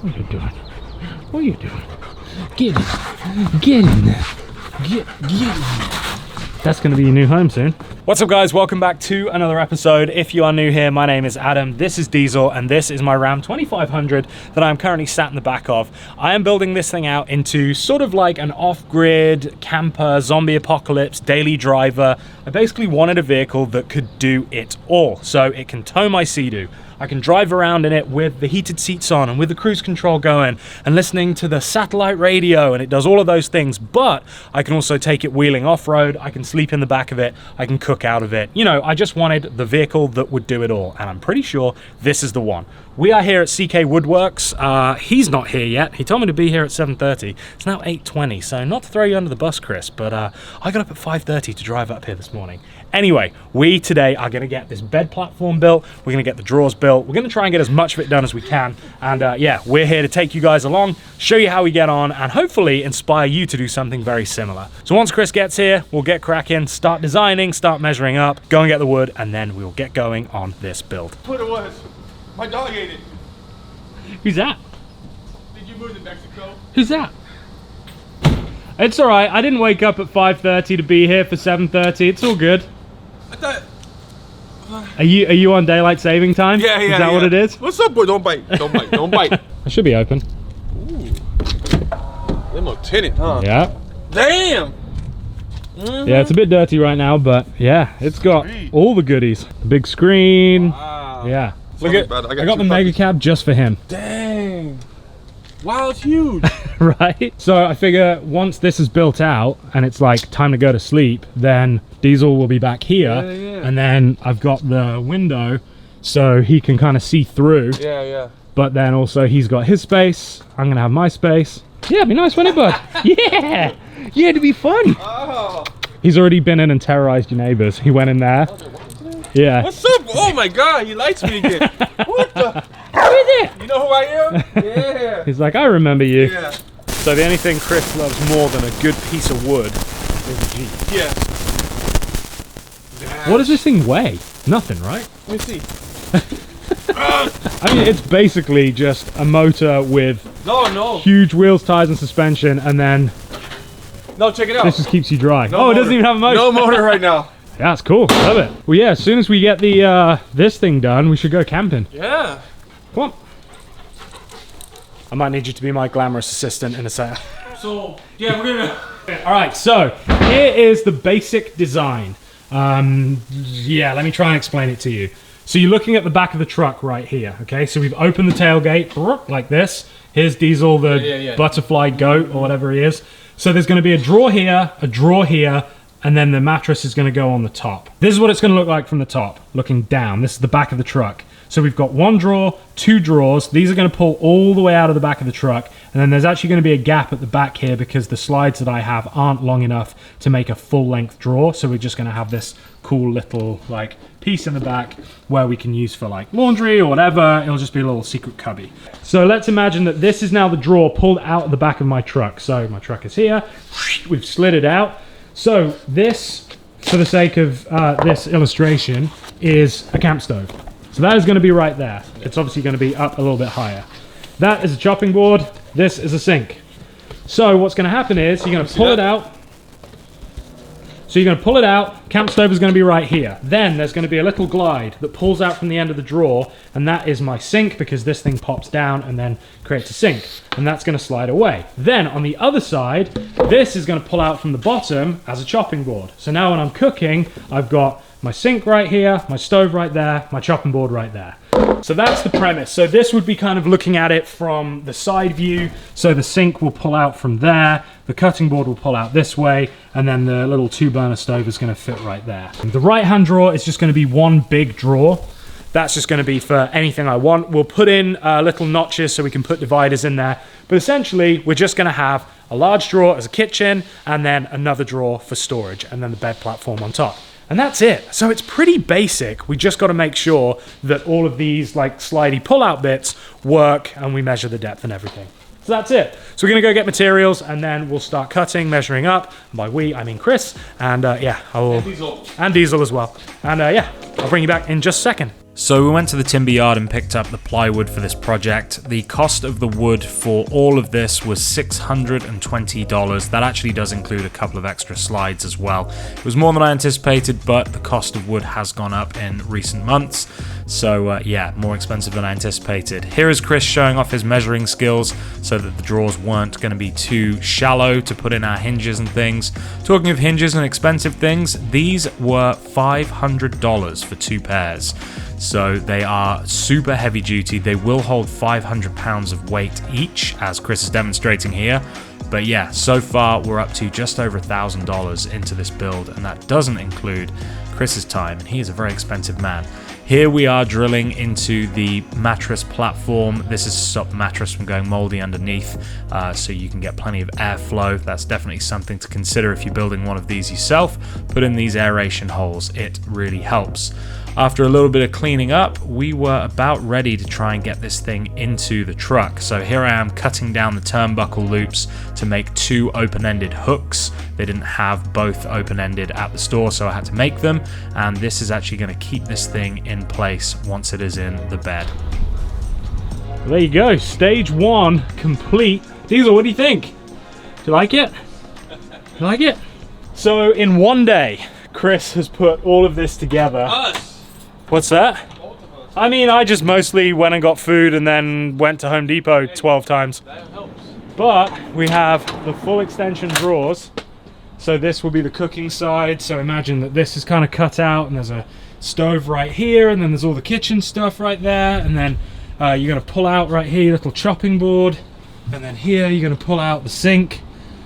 What are you doing? What are you doing? Get in. Get in there. Get in. That's going to be your new home soon. What's up, guys? Welcome back to another episode. If you are new here, my name is Adam. This is Diesel, and this is my Ram 2500 that I'm currently sat in the back of. I am building this thing out into sort of like an off-grid camper, zombie apocalypse, daily driver. I basically wanted a vehicle that could do it all. So it can tow my Sea-Doo. I can drive around in it with the heated seats on and with the cruise control going and listening to the satellite radio, and it does all of those things. But I can also take it wheeling off-road. I can sleep in the back of it. I can cook out of it. You know, I just wanted the vehicle that would do it all, and I'm pretty sure this is the one. We are here at CK Woodworks. He's not here yet. He told me to be here at 7:30. It's now 8:20, so not to throw you under the bus, Chris, but I got up at 5:30 to drive up here this morning. Anyway, we today are going to get this bed platform built. We're going to get the drawers built. We're going to try and get as much of it done as we can. And yeah, we're here to take you guys along, show you how we get on, and hopefully inspire you to do something very similar. So once Chris gets here, we'll get cracking, start designing, start measuring up, go and get the wood, and then we'll get going on this build. What it was. My dog ate it. Who's that? Did you move to Mexico? Who's that? It's all right. I didn't wake up at 5:30 to be here for 7:30. It's all good. I thought. Are you on daylight saving time? Yeah. Is that what it is? What's up, boy? Don't bite. Don't bite. Don't bite. I should be open. Ooh. Limo tinted, huh? Yeah. Damn. Yeah, it's a bit dirty right now, but yeah, it's got all the goodies. The big screen. Wow. Yeah. Look at. I got the mega cab just for him. Dang. Wow, it's huge. Right? So I figure once this is built out and it's like time to go to sleep, then Diesel will be back here. Yeah. And then I've got the window so he can kind of see through. Yeah. But then also he's got his space. I'm going to have my space. Yeah, it'd be nice, wouldn't it, bud? Yeah. Yeah, it'd be fun. Oh. He's already been in and terrorized your neighbors. He went in there. Yeah. What's up? Oh my God, he likes me again. What the? Who is it? You know who I am? Yeah. He's like, I remember you. Yeah. So the only thing Chris loves more than a good piece of wood is a Jeep. Yeah. What does this thing weigh? Nothing, right? Let me see. I mean, it's basically just a motor with No. huge wheels, tires, and suspension, and then No, check it out. this just keeps you dry. No Oh, it motor. doesn't even have a motor. No motor right now. Yeah, that's cool. Love it. Well, yeah, as soon as we get the this thing done, we should go camping. Yeah. Come on. I might need you to be my glamorous assistant in a second. So, yeah, we're gonna. All right, so here is the basic design. Yeah, let me try and explain it to you. So you're looking at the back of the truck right here, okay? So we've opened the tailgate like this. Here's Diesel, the butterfly goat or whatever he is. So there's going to be a drawer here, and then the mattress is going to go on the top. This is what it's going to look like from the top, looking down. This is the back of the truck. So we've got one drawer, two drawers. These are going to pull all the way out of the back of the truck. And then there's actually going to be a gap at the back here because the slides that I have aren't long enough to make a full-length drawer. So we're just going to have this cool little like piece in the back where we can use for like laundry or whatever. It'll just be a little secret cubby. So let's imagine that this is now the drawer pulled out of the back of my truck. So my truck is here. We've slid it out. So this, for the sake of this illustration, is a camp stove. So that is going to be right there. It's obviously going to be up a little bit higher. That is a chopping board. This is a sink. So what's going to happen is you're going to pull it out. So you're going to pull it out. Camp stove is going to be right here. Then there's going to be a little glide that pulls out from the end of the drawer, and that is my sink because this thing pops down and then creates a sink, and that's going to slide away. Then on the other side, this is going to pull out from the bottom as a chopping board. So now when I'm cooking, I've got my sink right here, my stove right there, my chopping board right there. So that's the premise. So this would be kind of looking at it from the side view. So the sink will pull out from there, the cutting board will pull out this way, and then the little 2-burner stove is going to fit right there. And the right-hand drawer is just going to be one big drawer. That's just going to be for anything I want. We'll put in little notches so we can put dividers in there. But essentially, we're just going to have a large drawer as a kitchen, and then another drawer for storage, and then the bed platform on top. And that's it. So it's pretty basic. We just got to make sure that all of these like slidey pull-out bits work, and we measure the depth and everything. So that's it. So we're going to go get materials, and then we'll start cutting, measuring up. And by we, I mean Chris. And yeah, and Diesel as well. And yeah, I'll bring you back in just a second. So we went to the timber yard and picked up the plywood for this project. The cost of the wood for all of this was $620. That actually does include a couple of extra slides as well. It was more than I anticipated, but the cost of wood has gone up in recent months. So yeah, more expensive than I anticipated. Here is Chris showing off his measuring skills so that the drawers weren't going to be too shallow to put in our hinges and things. Talking of hinges and expensive things, these were $500 for 2 pairs. So they are super heavy duty. They will hold 500 pounds of weight each, as Chris is demonstrating here. But yeah, so far we're up to just over $1,000 into this build, and that doesn't include Chris's time, and he is a very expensive man. Here we are drilling into the mattress platform. This is to stop the mattress from going moldy underneath, so you can get plenty of airflow. That's definitely something to consider if you're building one of these yourself. Put in these aeration holes, it really helps. After a little bit of cleaning up, we were about ready to try and get this thing into the truck. So here I am cutting down the turnbuckle loops to make 2 open-ended hooks. They didn't have both open-ended at the store, so I had to make them. And this is actually going to keep this thing in place once it is in the bed. Well, there you go, stage 1 complete. Diesel, what do you think? Do you like it? You like it? So in one day, Chris has put all of this together. Us. What's that? I mean, I just mostly went and got food and then went to Home Depot 12 times. That helps. But we have the full extension drawers. So this will be the cooking side. So imagine that this is kind of cut out and there's a stove right here, and then there's all the kitchen stuff right there. And then you're going to pull out right here your little chopping board. And then here you're going to pull out the sink.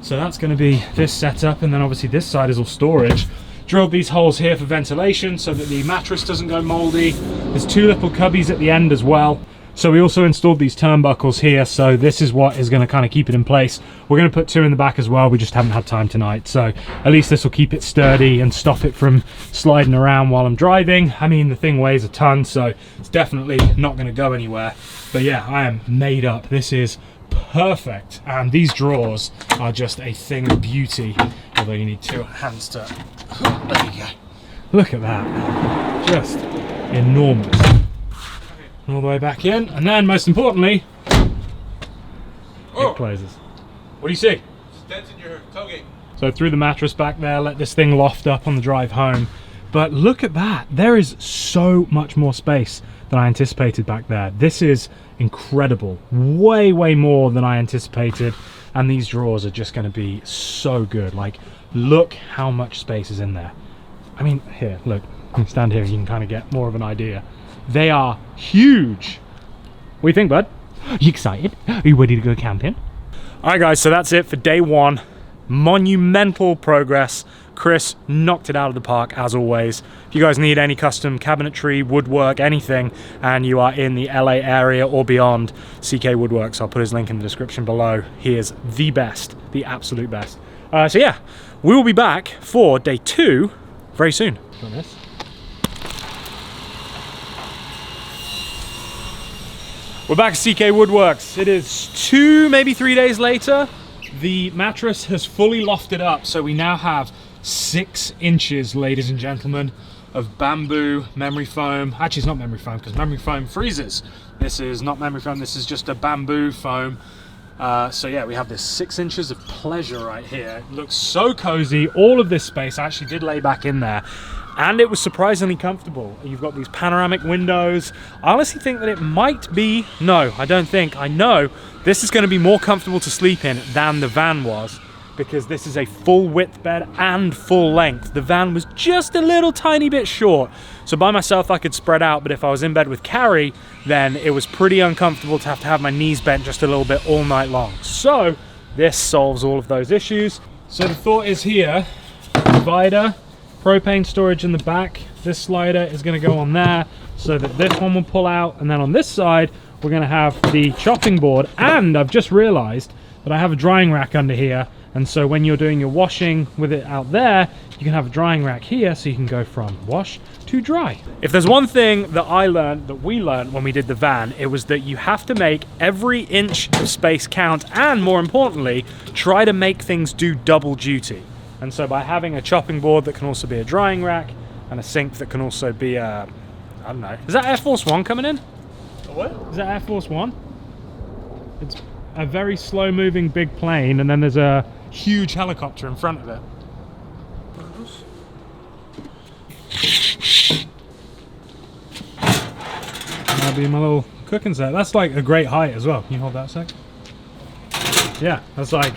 So that's going to be this setup. And then obviously this side is all storage. Drilled these holes here for ventilation so that the mattress doesn't go moldy. There's 2 little cubbies at the end as well. So we also installed these turnbuckles here, so this is what is going to kind of keep it in place. We're going to put 2 in the back as well, we just haven't had time tonight. So at least this will keep it sturdy and stop it from sliding around while I'm driving. I mean, the thing weighs a ton, so it's definitely not going to go anywhere. But yeah, I am made up. This is perfect, and these drawers are just a thing of beauty, although you need 2 hands to... There you go. Look at that, just enormous. All the way back in, and then most importantly, it closes. What do you see? Dent in your tailgate. So threw the mattress back there, let this thing loft up on the drive home. But look at that, there is so much more space than I anticipated back there. This is incredible, way more than I anticipated, and these drawers are just going to be so good. Like, look how much space is in there. I mean, here, look, you can stand here and you can kind of get more of an idea. They are huge. What do you think, bud? Are you excited? Are you ready to go camping? All right, guys, so that's it for day 1. Monumental progress. Chris knocked it out of the park, as always. If you guys need any custom cabinetry, woodwork, anything, and you are in the LA area or beyond, CK Woodwork, so I'll put his link in the description below. He is the best, the absolute best. So yeah, we will be back for day 2 very soon. We're back at CK Woodworks. It is 2, maybe 3 days later. The mattress has fully lofted up, so we now have 6 inches, ladies and gentlemen, of bamboo memory foam. Actually, it's not memory foam because memory foam freezes. This is not memory foam, this is just a bamboo foam. So yeah, we have this 6 inches of pleasure right here. It looks so cozy. All of this space I actually did lay back in there, and it was surprisingly comfortable. You've got these panoramic windows. I honestly think that it might be, no, I don't think, I know this is going to be more comfortable to sleep in than the van was, because this is a full width bed and full length. The van was just a little tiny bit short. So by myself I could spread out, but if I was in bed with Carrie, then it was pretty uncomfortable to have my knees bent just a little bit all night long. So this solves all of those issues. So the thought is here, divider, propane storage in the back. This slider is going to go on there so that this one will pull out, and then on this side we're going to have the chopping board, and I've just realized that I have a drying rack under here. And so when you're doing your washing with it out there, you can have a drying rack here so you can go from wash to dry. If there's one thing that we learned when we did the van, it was that you have to make every inch of space count, and more importantly, try to make things do double duty. And so by having a chopping board that can also be a drying rack, and a sink that can also be a I don't know. Is that Air Force One coming in? What? Is that Air Force One? It's a very slow-moving big plane, and then there's a huge helicopter in front of it. That'll be my little cooking set. That's like a great height as well. Can you hold that a sec? Yeah, that's like,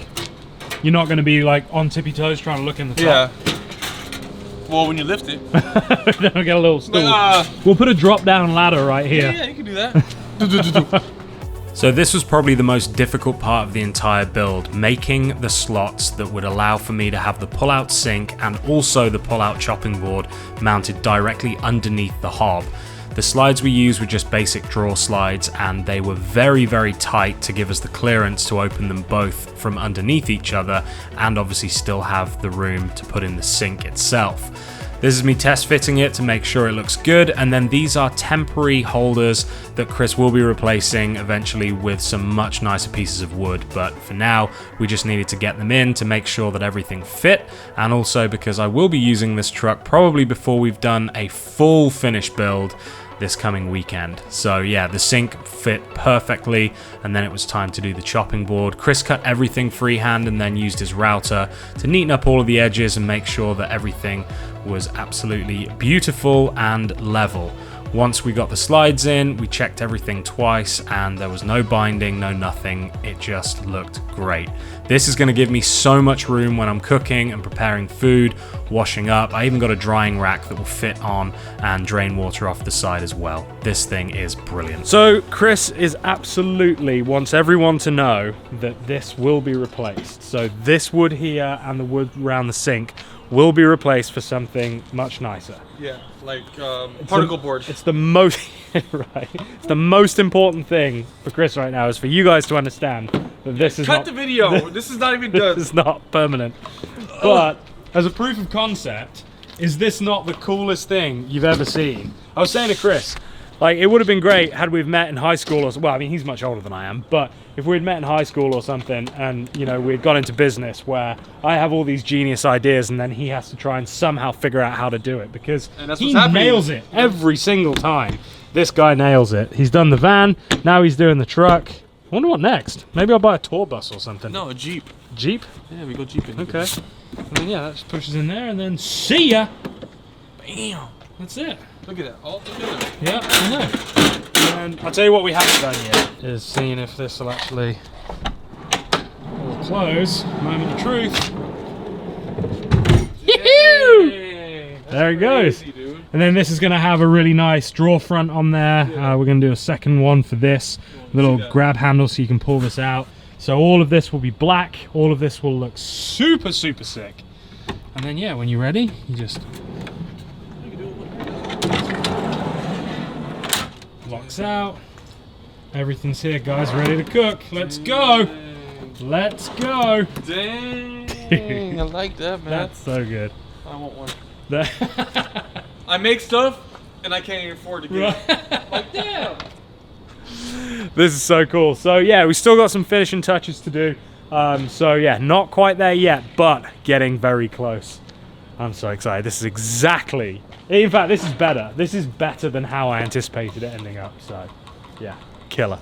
you're not going to be like on tippy toes trying to look in the top. Yeah. Well, when you lift it. Then I'll get a little stool. We'll put a drop-down ladder right here. Yeah, you can do that. So this was probably the most difficult part of the entire build, making the slots that would allow for me to have the pull-out sink and also the pull-out chopping board mounted directly underneath the hob. The slides we used were just basic drawer slides, and they were very, very tight to give us the clearance to open them both from underneath each other and obviously still have the room to put in the sink itself. This is me test fitting it to make sure it looks good, and then these are temporary holders that Chris will be replacing eventually with some much nicer pieces of wood, but for now we just needed to get them in to make sure that everything fit, and also because I will be using this truck probably before we've done a full finished build this coming weekend. So yeah, the sink fit perfectly, and then it was time to do the chopping board. Chris cut everything freehand and then used his router to neaten up all of the edges and make sure that everything was absolutely beautiful and level. Once we got the slides in, we checked everything twice and there was no binding, no nothing. It just looked great. This is going to give me so much room when I'm cooking and preparing food, washing up. I even got a drying rack that will fit on and drain water off the side as well. This thing is brilliant. So Chris is absolutely wants everyone to know that this will be replaced. So this wood here and the wood around the sink will be replaced for something much nicer. Yeah, like particle board. It's the most right. It's the most important thing for Chris right now is for you guys to understand that this is Cut not the video. This is not even done. this is not permanent. But as a proof of concept, is this not the coolest thing you've ever seen? I was saying to Chris, like, it would have been great had we've met in high school or well, I mean, he's much older than I am, but if we'd met in high school or something and, you know, we'd got into business where I have all these genius ideas and then he has to try and somehow figure out how to do it because he nails it every single time. This guy nails it. He's done the van, now he's doing the truck. I wonder what next. Maybe I'll buy a tour bus or something. No, a Jeep. Jeep? Yeah, we go Jeeping. Okay. And then, yeah, that just pushes in there and then see ya. Bam. That's it. Look at that. All together. Yeah, I know. And I'll tell you what we haven't done yet is seeing if this will actually will close. Moment of truth. There it goes. Crazy, and then this is going to have a really nice drawer front on there. Yeah. We're going to do a second one for this little grab handle so you can pull this out. So all of this will be black. All of this will look super, super sick. And then yeah, when you're ready, you just locks out. Everything's here, guys, ready to cook. Let's go. Let's go. Dang. I like that, man. That's so good. I want one. That I make stuff and I can't even afford to get it. Like, damn. This is so cool. So yeah, we still got some finishing touches to do. So yeah, not quite there yet, but getting very close. I'm so excited. This is exactly, in fact, this is better. This is better than how I anticipated it ending up. So yeah, killer.